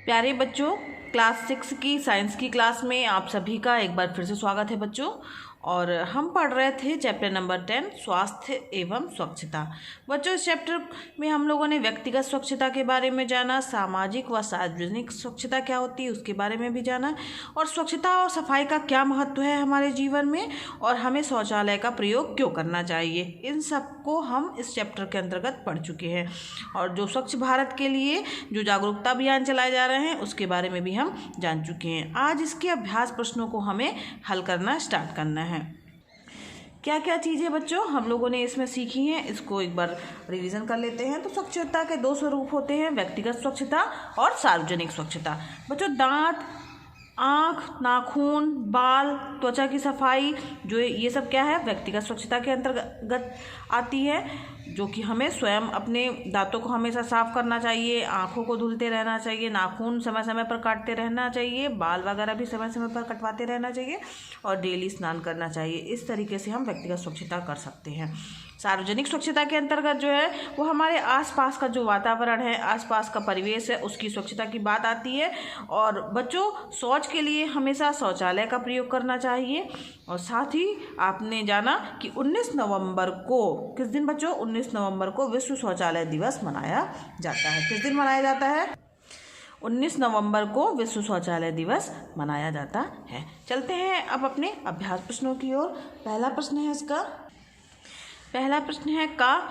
प्यारे बच्चों, क्लास 6 की साइंस की क्लास में आप सभी का एक बार फिर से स्वागत है बच्चों। और हम पढ़ रहे थे चैप्टर नंबर 10 स्वास्थ्य एवं स्वच्छता। बच्चों, इस चैप्टर में हम लोगों ने व्यक्तिगत स्वच्छता के बारे में जाना, सामाजिक व सार्वजनिक स्वच्छता क्या होती है उसके बारे में भी जाना, और स्वच्छता और सफाई का क्या महत्व है हमारे जीवन में, और हमें शौचालय का प्रयोग क्यों करना चाहिए, इन सबको हम इस चैप्टर के अंतर्गत पढ़ चुके हैं। और जो स्वच्छ भारत के लिए जो जागरूकता अभियान चलाए जा रहे हैं उसके बारे में भी हम जान चुके हैं। आज इसके अभ्यास प्रश्नों को हमें हल करना स्टार्ट करना है। क्या क्या चीज़ें बच्चों हम लोगों ने इसमें सीखी हैं, इसको एक बार रिवीजन कर लेते हैं। तो स्वच्छता के दो स्वरूप होते हैं, व्यक्तिगत स्वच्छता और सार्वजनिक स्वच्छता। बच्चों, दांत, आँख, नाखून, बाल, त्वचा की सफाई, जो ये सब क्या है, व्यक्तिगत स्वच्छता के अंतर्गत आती है, जो कि हमें स्वयं अपने दांतों को हमेशा साफ करना चाहिए, आँखों को धुलते रहना चाहिए, नाखून समय समय पर काटते रहना चाहिए, बाल वगैरह भी समय समय पर कटवाते रहना चाहिए, और डेली स्नान करना चाहिए। इस तरीके से हम व्यक्तिगत स्वच्छता कर सकते हैं। सार्वजनिक स्वच्छता के अंतर्गत जो है वो हमारे आसपास का जो वातावरण है, आसपास का परिवेश है, उसकी स्वच्छता की बात आती है। और बच्चों, शौच के लिए हमेशा शौचालय का प्रयोग करना चाहिए। और साथ ही आपने जाना कि 19 नवंबर को, किस दिन बच्चों, 19 नवंबर को विश्व शौचालय दिवस मनाया जाता है। किस दिन मनाया जाता है? 19 नवंबर को विश्व शौचालय दिवस मनाया जाता है। चलते हैं अब अपने अभ्यास प्रश्नों की ओर। पहला प्रश्न है का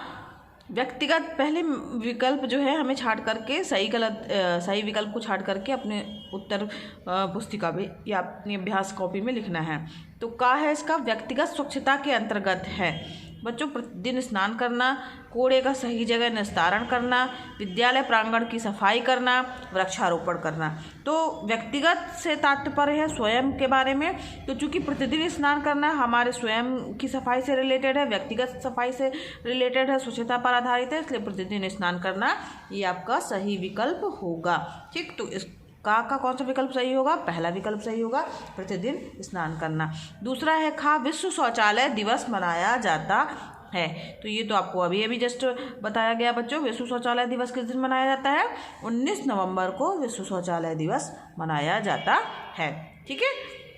व्यक्तिगत, पहले विकल्प जो है हमें छांट करके सही विकल्प को छांट करके अपने उत्तर पुस्तिका में या अपनी अभ्यास कॉपी में लिखना है। तो का है इसका, व्यक्तिगत स्वच्छता के अंतर्गत है बच्चों प्रतिदिन स्नान करना, कूड़े का सही जगह निस्तारण करना, विद्यालय प्रांगण की सफाई करना, वृक्षारोपण करना। तो व्यक्तिगत से तात्पर्य है स्वयं के बारे में। तो चूंकि प्रतिदिन स्नान करना हमारे स्वयं की सफाई से रिलेटेड है, व्यक्तिगत सफाई से रिलेटेड है, स्वच्छता पर आधारित है, इसलिए प्रतिदिन स्नान करना ये आपका सही विकल्प होगा। ठीक, तो इस का कौन सा विकल्प सही होगा? पहला विकल्प सही होगा, प्रतिदिन स्नान करना। दूसरा है खा, विश्व शौचालय दिवस मनाया जाता है। तो ये तो आपको अभी अभी जस्ट बताया गया बच्चों। विश्व शौचालय दिवस किस दिन मनाया जाता है? 19 नवंबर को विश्व शौचालय दिवस मनाया जाता है। ठीक है,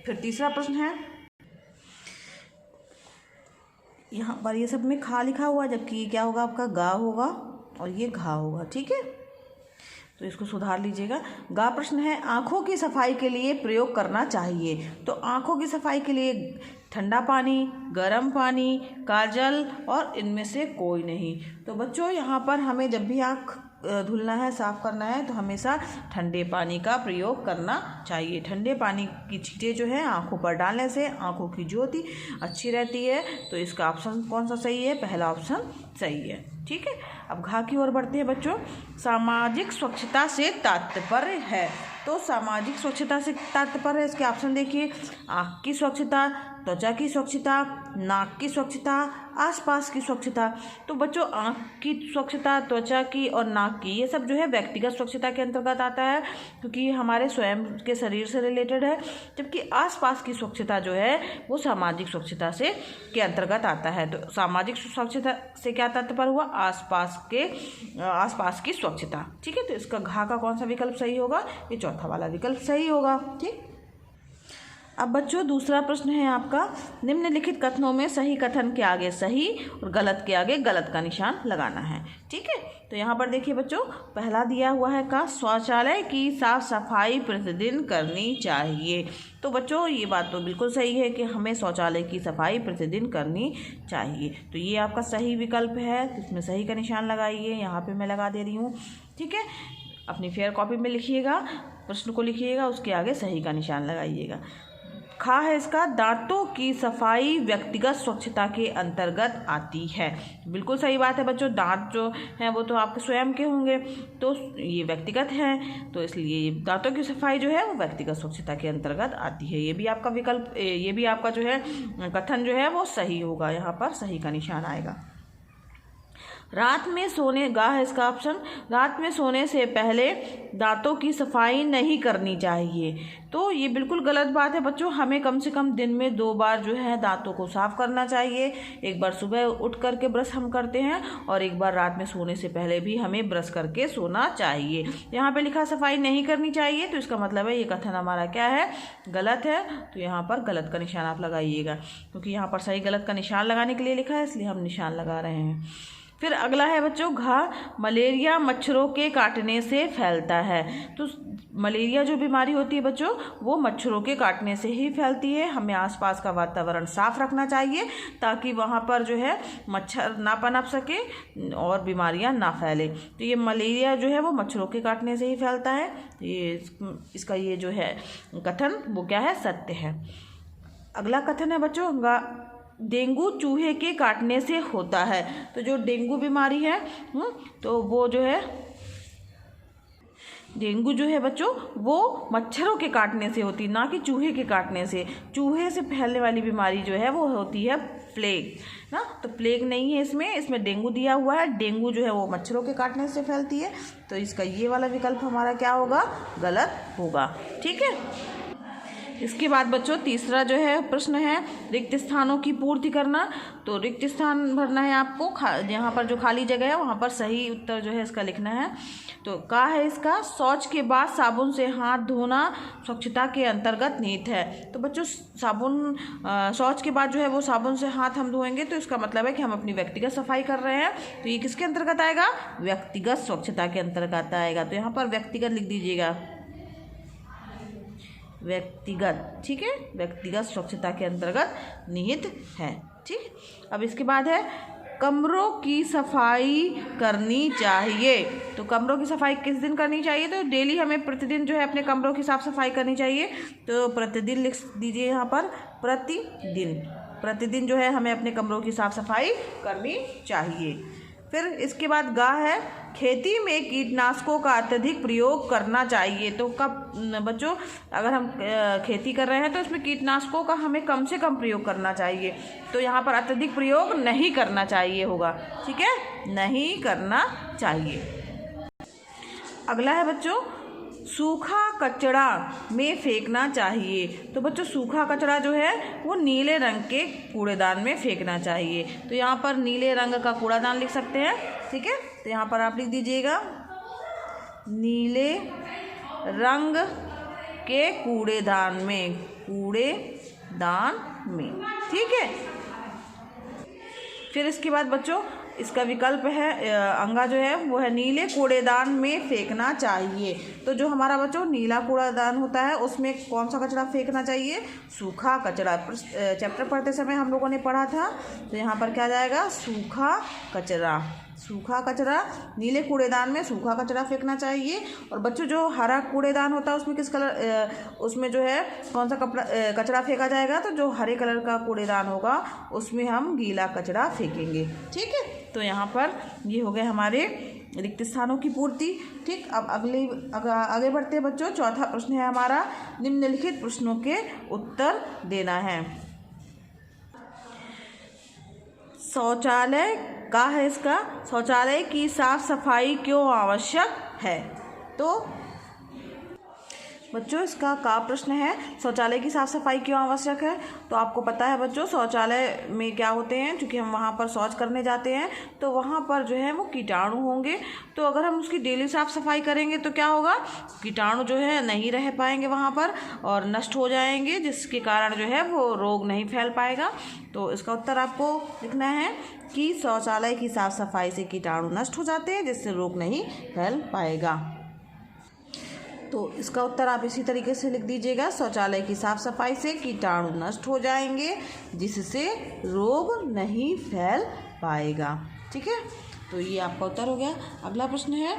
फिर तीसरा प्रश्न है, यहाँ पर ये सब में खा लिखा हुआ, जबकि ये क्या होगा आपका, गा होगा, और ये घा होगा। ठीक है, तो इसको सुधार लीजिएगा। गा प्रश्न है, आँखों की सफाई के लिए प्रयोग करना चाहिए। तो आँखों की सफाई के लिए ठंडा पानी, गर्म पानी, काजल, और इनमें से कोई नहीं। तो बच्चों, यहाँ पर हमें जब भी आँख धुलना है, साफ़ करना है, तो हमेशा ठंडे पानी का प्रयोग करना चाहिए। ठंडे पानी की छींटे जो है आँखों पर डालने से आँखों की ज्योति अच्छी रहती है। तो इसका ऑप्शन कौन सा सही है? पहला ऑप्शन सही है। ठीक है, अब घा की ओर बढ़ते हैं बच्चों। सामाजिक स्वच्छता से तात्पर्य है। तो सामाजिक स्वच्छता से तात्पर्य है, इसके ऑप्शन देखिए, आँख की स्वच्छता, त्वचा की स्वच्छता, नाक की स्वच्छता, आसपास की स्वच्छता। तो बच्चों, आँख की स्वच्छता, त्वचा की और नाक की, ये सब जो है व्यक्तिगत स्वच्छता के अंतर्गत आता है, क्योंकि ये हमारे स्वयं के शरीर से रिलेटेड है। जबकि आसपास की स्वच्छता जो है वो सामाजिक स्वच्छता से के अंतर्गत आता है। तो सामाजिक स्वच्छता से क्या तात्पर्य हुआ? आसपास की स्वच्छता। ठीक है, तो इसका घा का कौन सा विकल्प सही होगा? ये चौथा वाला विकल्प सही होगा। ठीक, अब बच्चों दूसरा प्रश्न है आपका, निम्नलिखित कथनों में सही कथन के आगे सही और गलत के आगे गलत का निशान लगाना है। ठीक है, तो यहाँ पर देखिए बच्चों, पहला दिया हुआ है का शौचालय की साफ सफाई प्रतिदिन करनी चाहिए। तो बच्चों, ये बात तो बिल्कुल सही है कि हमें शौचालय की सफाई प्रतिदिन करनी चाहिए। तो ये आपका सही विकल्प है, तो इसमें सही का निशान लगाइए। यहाँ पे मैं लगा दे रही हूँ। ठीक है, अपनी फेयर कॉपी में लिखिएगा, प्रश्न को लिखिएगा, उसके आगे सही का निशान लगाइएगा। खा है इसका, दांतों की सफाई व्यक्तिगत स्वच्छता के अंतर्गत आती है। बिल्कुल सही बात है बच्चों, दांत जो हैं वो तो आपके स्वयं के होंगे, तो ये व्यक्तिगत हैं, तो इसलिए दांतों की सफाई जो है वो व्यक्तिगत स्वच्छता के अंतर्गत आती है। ये भी आपका विकल्प, ये भी आपका जो है कथन जो है वो सही होगा, यहाँ पर सही का निशान आएगा। रात में सोने गा है इसका ऑप्शन। रात में सोने से पहले दांतों की सफाई नहीं करनी चाहिए। तो ये बिल्कुल गलत बात है बच्चों। हमें कम से कम दिन में 2 बार जो है दांतों को साफ करना चाहिए। एक बार सुबह उठ करके ब्रश हम करते हैं और एक बार रात में सोने से पहले भी हमें ब्रश करके सोना चाहिए। यहाँ पे लिखा सफाई नहीं करनी चाहिए, तो इसका मतलब है ये कथन हमारा क्या है, गलत है। तो यहाँ पर गलत का निशान आप लगाइएगा, क्योंकि यहाँ पर सही गलत का निशान लगाने के लिए लिखा है, इसलिए हम निशान लगा रहे हैं। फिर अगला है बच्चों, घा मलेरिया मच्छरों के काटने से फैलता है। तो मलेरिया जो बीमारी होती है बच्चों, वो मच्छरों के काटने से ही फैलती है। हमें आसपास का वातावरण साफ रखना चाहिए ताकि वहाँ पर जो है मच्छर ना पनप सके और बीमारियाँ ना फैले। तो ये मलेरिया जो है वो मच्छरों के काटने से ही फैलता है। ये इसका ये जो है कथन वो क्या है, सत्य है। अगला कथन है बच्चों, डेंगू चूहे के काटने से होता है। तो जो डेंगू बीमारी है तो वो जो है डेंगू जो है बच्चों वो मच्छरों के काटने से होती है, ना कि चूहे के काटने से। चूहे से फैलने वाली बीमारी जो है वो होती है प्लेग ना। तो प्लेग नहीं है इसमें डेंगू दिया हुआ है। डेंगू जो है वो मच्छरों के काटने से फैलती है। तो इसका ये वाला विकल्प हमारा क्या होगा, गलत होगा। ठीक है। इसके बाद बच्चों तीसरा जो है प्रश्न है, रिक्त स्थानों की पूर्ति करना। तो रिक्त स्थान भरना है आपको, यहाँ पर जो खाली जगह है वहाँ पर सही उत्तर जो है इसका लिखना है। तो का है इसका, शौच के बाद साबुन से हाथ धोना स्वच्छता के अंतर्गत निहित है। तो बच्चों साबुन शौच के बाद जो है वो साबुन से हाथ हम धोएंगे, तो इसका मतलब है कि हम अपनी व्यक्तिगत सफाई कर रहे हैं। तो ये किसके अंतर्गत आएगा, व्यक्तिगत स्वच्छता के अंतर्गत आएगा। तो यहाँ पर व्यक्तिगत लिख दीजिएगा, व्यक्तिगत। ठीक है, व्यक्तिगत स्वच्छता के अंतर्गत निहित है। ठीक। अब इसके बाद है, कमरों की सफाई करनी चाहिए। तो कमरों की सफाई किस दिन करनी चाहिए, तो डेली हमें प्रतिदिन जो है अपने कमरों की साफ सफाई करनी चाहिए। तो प्रतिदिन लिख दीजिए यहाँ पर, प्रतिदिन जो है हमें अपने कमरों की साफ सफाई करनी चाहिए। फिर इसके बाद गा है, खेती में कीटनाशकों का अत्यधिक प्रयोग करना चाहिए। तो कब बच्चों, अगर हम खेती कर रहे हैं तो इसमें कीटनाशकों का हमें कम से कम प्रयोग करना चाहिए। तो यहाँ पर अत्यधिक प्रयोग नहीं करना चाहिए होगा। ठीक है, नहीं करना चाहिए। अगला है बच्चों, सूखा कचरा में फेंकना चाहिए। तो बच्चों सूखा कचरा जो है वो नीले रंग के कूड़ेदान में फेंकना चाहिए। तो यहाँ पर नीले रंग का कूड़ादान लिख सकते हैं। ठीक है, तो यहाँ पर आप लिख दीजिएगा, नीले रंग के कूड़ेदान में, ठीक है। फिर इसके बाद बच्चों इसका विकल्प है, अंगा जो है वो है, नीले कूड़ेदान में फेंकना चाहिए। तो जो हमारा बच्चों नीला कूड़ेदान होता है उसमें कौन सा कचरा फेंकना चाहिए, सूखा कचरा। चैप्टर पढ़ते समय हम लोगों ने पढ़ा था। तो यहाँ पर क्या जाएगा, सूखा कचरा, नीले कूड़ेदान में सूखा कचरा फेंकना चाहिए। और बच्चों जो हरा कूड़ेदान होता है उसमें किस कलर, उसमें जो है कौन सा कचरा फेंका जाएगा, तो जो हरे कलर का कूड़ेदान होगा उसमें हम गीला कचरा फेंकेंगे। ठीक है, तो यहाँ पर ये हो गए हमारे रिक्त स्थानों की पूर्ति। ठीक। अब आगे बढ़ते हैं बच्चों। चौथा प्रश्न है हमारा, निम्नलिखित प्रश्नों के उत्तर देना है। शौचालय का है इसका, शौचालय की साफ सफाई क्यों आवश्यक है। तो बच्चों इसका का प्रश्न है, शौचालय की साफ़ सफाई क्यों आवश्यक है। तो आपको पता है बच्चों शौचालय में क्या होते हैं, क्योंकि हम वहाँ पर शौच करने जाते हैं तो वहाँ पर जो है वो कीटाणु होंगे। तो अगर हम उसकी डेली साफ़ सफाई करेंगे तो क्या होगा, कीटाणु जो है नहीं रह पाएंगे वहाँ पर और नष्ट हो जाएंगे, जिसके कारण जो है वो रोग नहीं फैल पाएगा। तो इसका उत्तर आपको लिखना है कि शौचालय की साफ़ सफाई से कीटाणु नष्ट हो जाते हैं, जिससे रोग नहीं फैल पाएगा। तो इसका उत्तर आप इसी तरीके से लिख दीजिएगा, शौचालय की साफ सफाई से कीटाणु नष्ट हो जाएंगे, जिससे रोग नहीं फैल पाएगा। ठीक है, तो ये आपका उत्तर हो गया। अगला प्रश्न है,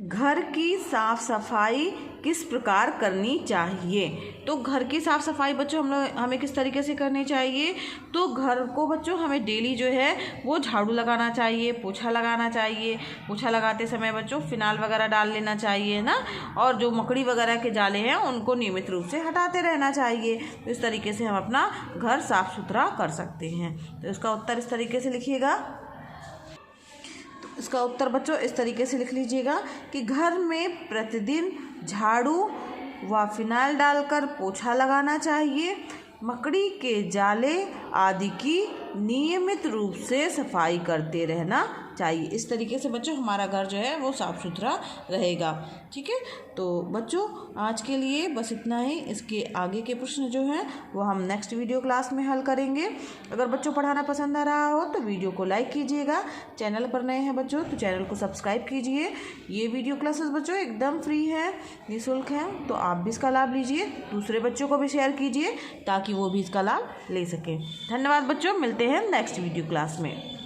घर की साफ सफाई किस प्रकार करनी चाहिए। तो घर की साफ़ सफाई बच्चों हमें किस तरीके से करनी चाहिए, तो घर को बच्चों हमें डेली जो है वो झाड़ू लगाना चाहिए, पोछा लगाना चाहिए। पोछा लगाते समय बच्चों फिनाइल वगैरह डाल लेना चाहिए ना, और जो मकड़ी वगैरह के जाले हैं उनको नियमित रूप से हटाते रहना चाहिए। तो इस तरीके से हम अपना घर साफ सुथरा कर सकते हैं। तो इसका उत्तर इस तरीके से लिखिएगा। तो इसका उत्तर बच्चों इस तरीके से लिख लीजिएगा कि घर में प्रतिदिन झाड़ू व फिनाइल डालकर पोछा लगाना चाहिए। मकड़ी के जाले आदि की नियमित रूप से सफाई करते रहना चाहिए। इस तरीके से बच्चों हमारा घर जो है वो साफ़ सुथरा रहेगा। ठीक है, तो बच्चों आज के लिए बस इतना ही। इसके आगे के प्रश्न जो हैं वो हम नेक्स्ट वीडियो क्लास में हल करेंगे। अगर बच्चों पढ़ाना पसंद आ रहा हो तो वीडियो को लाइक कीजिएगा। चैनल पर नए हैं बच्चों तो चैनल को सब्सक्राइब कीजिए। ये वीडियो क्लासेस बच्चों एकदम फ्री है, निःशुल्क है, तो आप भी इसका लाभ लीजिए। दूसरे बच्चों को भी शेयर कीजिए ताकि वो भी इसका लाभ ले सकें। धन्यवाद बच्चों, मिलते हैं नेक्स्ट वीडियो क्लास में।